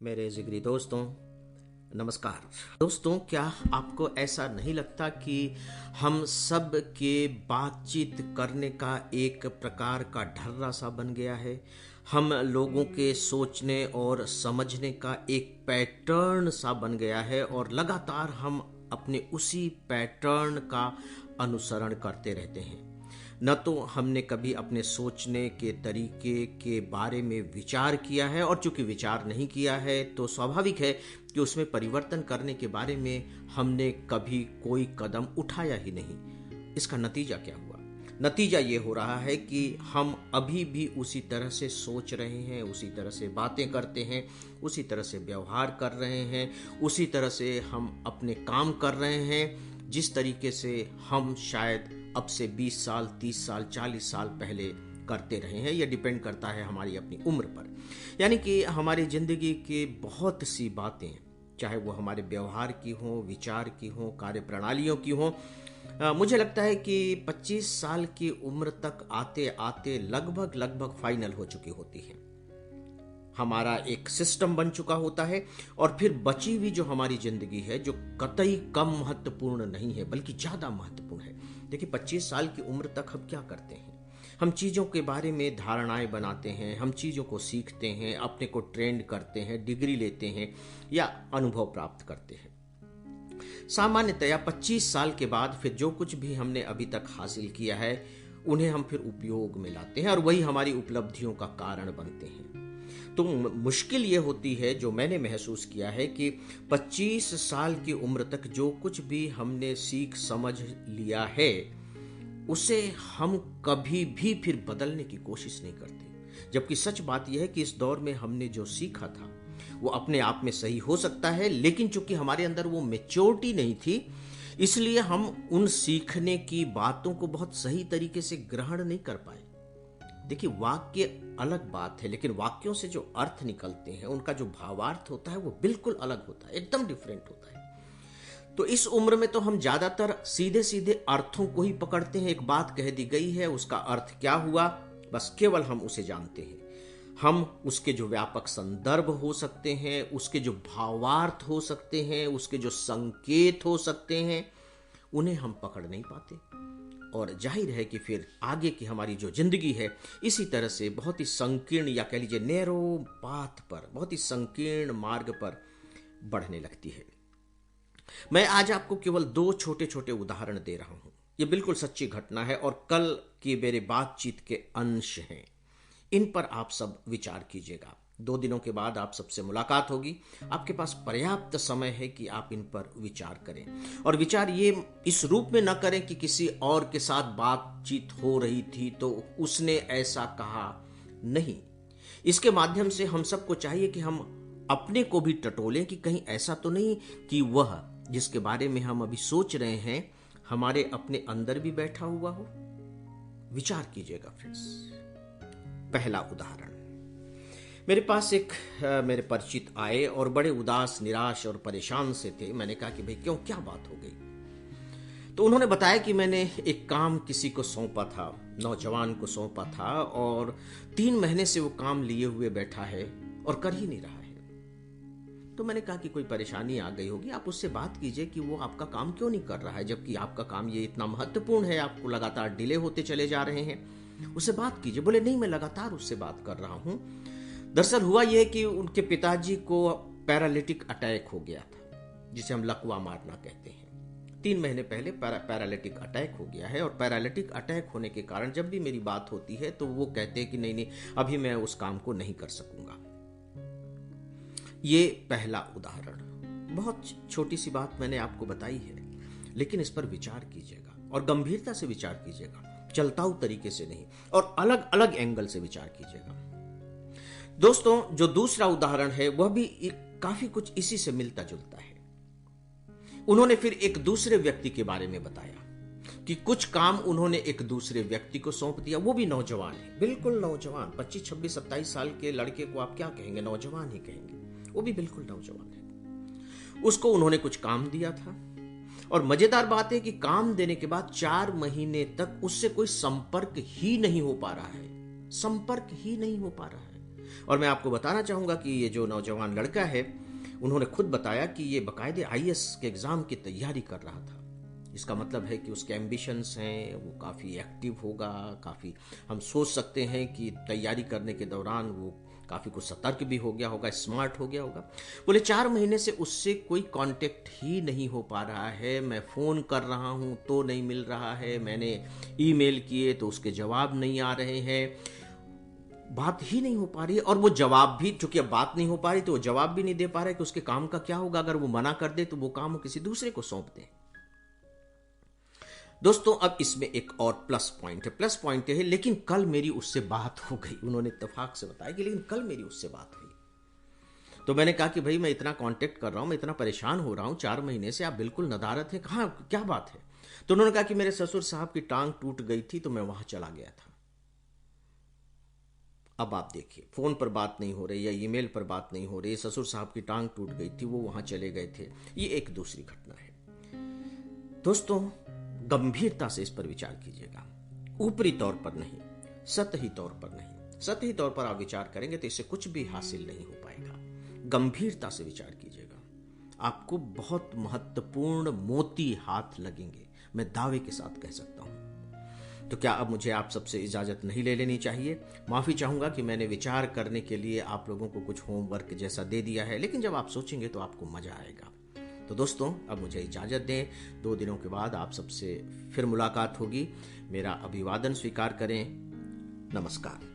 मेरे जिगरी दोस्तों, नमस्कार। दोस्तों, क्या आपको ऐसा नहीं लगता कि हम सब के बातचीत करने का एक प्रकार का ढर्रा सा बन गया है? हम लोगों के सोचने और समझने का एक पैटर्न सा बन गया है और लगातार हम अपने उसी पैटर्न का अनुसरण करते रहते हैं। न तो हमने कभी अपने सोचने के तरीके के बारे में विचार किया है, और चूंकि विचार नहीं किया है तो स्वाभाविक है कि उसमें परिवर्तन करने के बारे में हमने कभी कोई कदम उठाया ही नहीं। इसका नतीजा क्या हुआ? नतीजा ये हो रहा है कि हम अभी भी उसी तरह से सोच रहे हैं, उसी तरह से बातें करते हैं, उसी तरह से व्यवहार कर रहे हैं, उसी तरह से हम अपने काम कर रहे हैं जिस तरीके से हम शायद अब से 20 साल, 30 साल, 40 साल पहले करते रहे हैं। यह डिपेंड करता है हमारी अपनी उम्र पर। यानी कि हमारी जिंदगी के बहुत सी बातें, चाहे वो हमारे व्यवहार की हो, विचार की हो, कार्य प्रणालियों की हो, मुझे लगता है कि 25 साल की उम्र तक आते आते लगभग लगभग फाइनल हो चुकी होती है। हमारा एक सिस्टम बन चुका होता है और फिर बची हुई जो हमारी जिंदगी है, जो कतई कम महत्वपूर्ण नहीं है बल्कि ज्यादा महत्वपूर्ण है। देखिए, 25 साल की उम्र तक हम क्या करते हैं? हम चीजों के बारे में धारणाएं बनाते हैं, हम चीजों को सीखते हैं, अपने को ट्रेंड करते हैं, डिग्री लेते हैं या अनुभव प्राप्त करते हैं। सामान्यतया 25 साल के बाद फिर जो कुछ भी हमने अभी तक हासिल किया है उन्हें हम फिर उपयोग में लाते हैं और वही हमारी उपलब्धियों का कारण बनते हैं। तो मुश्किल ये होती है, जो मैंने महसूस किया है, कि 25 साल की उम्र तक जो कुछ भी हमने सीख समझ लिया है उसे हम कभी भी फिर बदलने की कोशिश नहीं करते। जबकि सच बात यह है कि इस दौर में हमने जो सीखा था वो अपने आप में सही हो सकता है, लेकिन चूंकि हमारे अंदर वो मेच्योरिटी नहीं थी, इसलिए हम उन सीखने की बातों को बहुत सही तरीके से ग्रहण नहीं कर पाए। देखिए, वाक्य अलग बात है, लेकिन वाक्यों से जो अर्थ निकलते हैं, उनका जो भावार्थ होता है वो बिल्कुल अलग होता है, एकदम डिफरेंट होता है। तो इस उम्र में तो हम ज्यादातर सीधे सीधे अर्थों को ही पकड़ते हैं। एक बात कह दी गई है, उसका अर्थ क्या हुआ, बस केवल हम उसे जानते हैं। हम उसके जो व्यापक संदर्भ हो सकते हैं, उसके जो भावार्थ हो सकते हैं, उसके जो संकेत हो सकते हैं, उन्हें हम पकड़ नहीं पाते। और जाहिर है कि फिर आगे की हमारी जो जिंदगी है इसी तरह से बहुत ही संकीर्ण, या कह लीजिए नैरो पाथ पर, बहुत ही संकीर्ण मार्ग पर बढ़ने लगती है। मैं आज आपको केवल 2 छोटे छोटे उदाहरण दे रहा हूं। ये बिल्कुल सच्ची घटना है और कल की मेरे बातचीत के अंश हैं। इन पर आप सब विचार कीजिएगा। 2 दिनों के बाद आप सबसे मुलाकात होगी। आपके पास पर्याप्त समय है कि आप इन पर विचार करें, और विचार ये इस रूप में न करें कि किसी और के साथ बातचीत हो रही थी तो उसने ऐसा कहा। नहीं, इसके माध्यम से हम सबको चाहिए कि हम अपने को भी टटोलें कि कहीं ऐसा तो नहीं कि वह जिसके बारे में हम अभी सोच रहे हैं हमारे अपने अंदर भी बैठा हुआ हो। विचार कीजिएगा फ्रेंड्स। पहला उदाहरण, मेरे पास एक मेरे परिचित आए और बड़े उदास, निराश और परेशान से थे। मैंने कहा कि भाई क्यों, क्या बात हो गई? तो उन्होंने बताया कि मैंने एक काम किसी को सौंपा था, नौजवान को सौंपा था, और 3 महीने से वो काम लिए हुए बैठा है और कर ही नहीं रहा है। तो मैंने कहा कि कोई परेशानी आ गई होगी, आप उससे बात कीजिए कि वो आपका काम क्यों नहीं कर रहा है, जबकि आपका काम ये इतना महत्वपूर्ण है, आपको लगातार डिले होते चले जा रहे हैं। उससे बात कीजिए। बोले नहीं, मैं लगातार उससे बात कर रहा हूं। दरअसल हुआ यह कि उनके पिताजी को पैरालिटिक अटैक हो गया था, जिसे हम लकवा मारना कहते हैं। 3 महीने पहले पैरालिटिक अटैक हो गया है, और पैरालिटिक अटैक होने के कारण जब भी मेरी बात होती है तो वो कहते हैं कि नहीं नहीं, अभी मैं उस काम को नहीं कर सकूंगा। ये पहला उदाहरण। बहुत छोटी सी बात मैंने आपको बताई है, लेकिन इस पर विचार कीजिएगा और गंभीरता से विचार कीजिएगा, चलताऊ तरीके से नहीं, और अलग अलग एंगल से विचार कीजिएगा। दोस्तों, जो दूसरा उदाहरण है वह भी काफी कुछ इसी से मिलता जुलता है। उन्होंने फिर एक दूसरे व्यक्ति के बारे में बताया कि कुछ काम उन्होंने एक दूसरे व्यक्ति को सौंप दिया। वो भी नौजवान है, बिल्कुल नौजवान, 25, 26, 27 साल के लड़के को आप क्या कहेंगे, नौजवान ही कहेंगे। वो भी बिल्कुल नौजवान है। उसको उन्होंने कुछ काम दिया था, और मजेदार बात है कि काम देने के बाद 4 महीने तक उससे कोई संपर्क ही नहीं हो पा रहा है। संपर्क ही नहीं हो पा रहा है। और मैं आपको बताना चाहूँगा कि ये जो नौजवान लड़का है, उन्होंने खुद बताया कि ये बाकायदे आईएएस के एग्ज़ाम की तैयारी कर रहा था। इसका मतलब है कि उसके एम्बिशंस हैं, वो काफ़ी एक्टिव होगा, काफ़ी हम सोच सकते हैं कि तैयारी करने के दौरान वो काफ़ी कुछ सतर्क भी हो गया होगा, स्मार्ट हो गया होगा। बोले 4 महीने से उससे कोई कांटेक्ट ही नहीं हो पा रहा है, मैं फ़ोन कर रहा हूँ तो नहीं मिल रहा है, मैंने ईमेल किए तो उसके जवाब नहीं आ रहे हैं, बात ही नहीं हो पा रही है। और वो जवाब भी, चूंकि अब बात नहीं हो पा रही तो वो जवाब भी नहीं दे पा रहा है कि उसके काम का क्या होगा। अगर वो मना कर दे तो वो काम वो किसी दूसरे को सौंप दे। दोस्तों, अब इसमें एक और प्लस पॉइंट है। प्लस पॉइंट है, लेकिन कल मेरी उससे बात हो गई। उन्होंने इत्तेफाक से बताया कि लेकिन कल मेरी उससे बात हुई। तो मैंने कहा कि भाई मैं इतना कांटेक्ट कर रहा हूं, मैं इतना परेशान हो रहा हूं 4 महीने से, आप बिल्कुल नदारत हैं, कहाँ क्या बात है? तो उन्होंने कहा कि मेरे ससुर साहब की टांग टूट गई थी तो मैं वहां चला गया था। अब आप देखिए, फोन पर बात नहीं हो रही या ईमेल पर बात नहीं हो रही, ससुर साहब की टांग टूट गई थी, वो वहां चले गए थे। ये एक दूसरी घटना है। दोस्तों, गंभीरता से इस पर विचार कीजिएगा, ऊपरी तौर पर नहीं, सतही तौर पर नहीं। सतही तौर पर आप विचार करेंगे तो इससे कुछ भी हासिल नहीं हो पाएगा। गंभीरता से विचार कीजिएगा, आपको बहुत महत्वपूर्ण मोती हाथ लगेंगे, मैं दावे के साथ कह सकता हूं। तो क्या अब मुझे आप सबसे इजाजत नहीं ले लेनी चाहिए? माफी चाहूंगा कि मैंने विचार करने के लिए आप लोगों को कुछ होमवर्क जैसा दे दिया है, लेकिन जब आप सोचेंगे तो आपको मजा आएगा। तो दोस्तों, अब मुझे इजाजत दें। 2 दिनों के बाद आप सबसे फिर मुलाकात होगी। मेरा अभिवादन स्वीकार करें। नमस्कार।